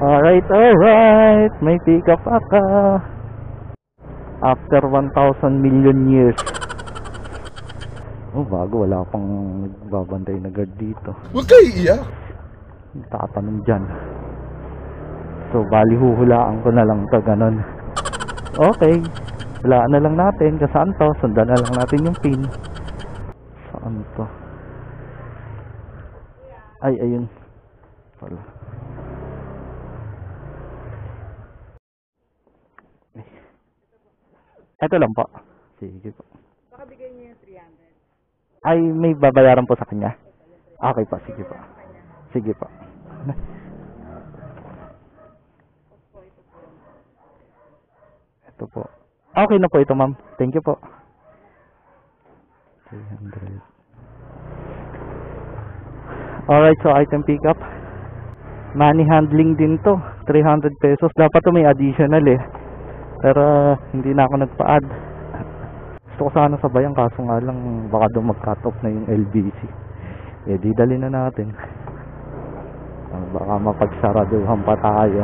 Alright, alright. May pick up ka. After 1,000 million years. Oh, bago. Wala pang nagbabantay na guard dito. Huwag kayo iiyak. Tatanong dyan. So, bali huhulaan ko na lang to, ganun. Okay. Hulaan na lang natin. Kasaan to? Sundan na lang natin yung pin. Saan to? Ay, ayun. Wala. Ito lang po. Sige po. Baka bigay niyo yung 300. Ay, may babayaran po sa kanya. Okay po, sige po. Sige po. Ito po. Okay na po ito, ma'am. Thank you po. 300. Alright, so item pickup. Money handling din to. 300 pesos. Dapat to may additional eh. Pero hindi na ako nagpa-add. Gusto ko sana sabayan kaso nga lang baka doon mag-cut off na yung LBC. Eh di dali na natin. Baka mapagsaraduhan pa tayo.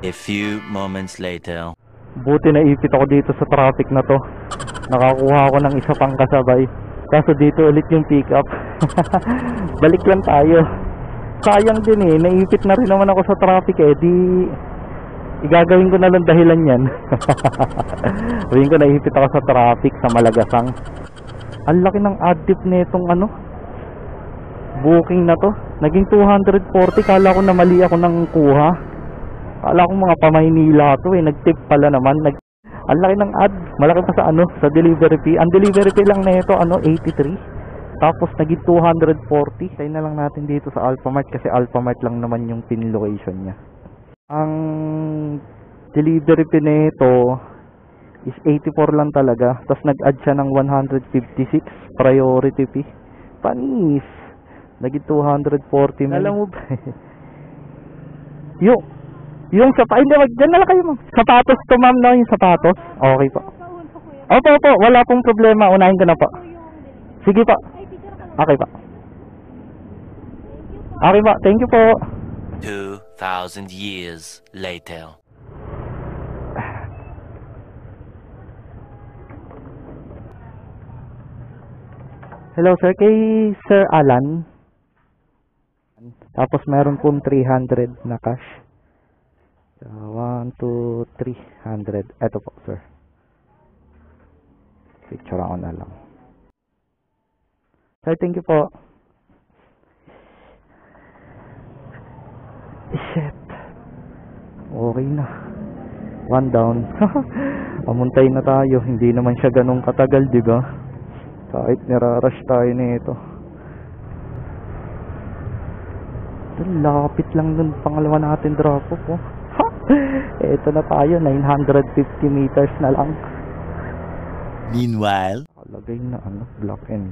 A few moments later. Buti na ipit ako dito sa traffic na to. Nakakuha ako ng isa pang kasabay. Kaso dito ulit yung pick up. Balik lang tayo. Sayang din eh. Naipit na rin naman ako sa traffic eh. Di igagawin ko na lang dahilan yan. Sabihin ko naipit ako sa traffic sa Malagasang. Ang laki ng add tip nitong ano booking na to. Naging 240. Kala ko na mali ako ng kuha. Kala ko mga pamaynila to eh. Nag-tip pala naman. Ang laki ng ad. Malaki pa sa ano, sa delivery fee. Ang delivery fee lang na ito, ano, 83. Tapos naging 240. Tayo na lang natin dito sa Alphamart kasi Alphamart lang naman yung pin location niya. Ang delivery fee nito is 84 lang talaga. Tapos nag-add siya ng 156 priority fee. Panis. Naging 240. Alam mo ba? Yung sapatos, hindi, dyan na lang kayo ma'am. Sapatos to ma'am, no? Yung sapatos. Okay po. Opo, wala pong problema. Unahin ko na po. Sige po. Okay po. Okay po, thank you po. 2,000 years later. Hello sir, kay Sir Alan. Tapos meron pong 300 na cash. 1, 2, 300. Eto po, sir. Picture ako na lang. Sir, thank you po. Shit. Okay na. One down. Amuntay na tayo. Hindi naman siya ganun katagal, di ba? Kahit nirarush tayo nito. Lapit lang dun pangalawa natin drop off, oh. Ito na tayo, 950 meters na lang. Meanwhile, Nakalagay na ano, block and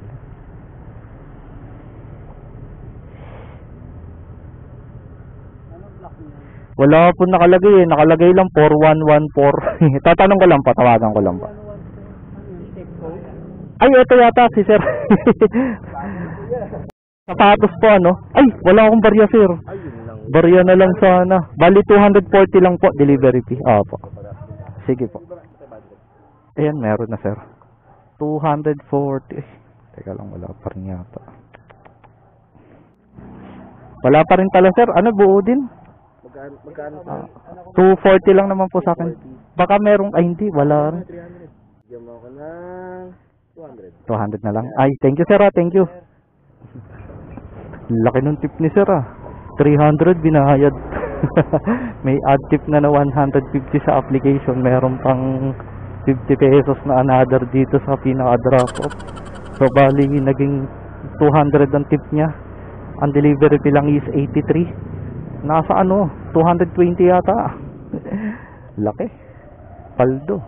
wala po nakalagay eh. Nakalagay lang 4114. Tatanong ko lang pa, tawagan ko lang pa. Ay, ito yata si sir. Sapatos po ano. Ay, wala akong barya sir. Barya na lang sana. Bali 240 lang po delivery fee. Opo. Sige po. Ayan, meron na sir. 240. Teka lang, wala pa rin yata. Wala pa rin pala sir. Ano, buo din? Magkano 240 lang naman po sa akin. Baka merong, ay hindi, wala rin. Bigyan mo ako ng 200. 200 na lang. Ay, thank you sir ah, thank you. Laki ng tip ni sir ah. 300 binayad. May add tip na 150 sa application. Meron pang 50 pesos na another dito sa pinaka-drop off. So bali naging 200 ang tip niya. Ang delivery fee lang is 83. Nasa ano, 220 yata. Laki. Paldo.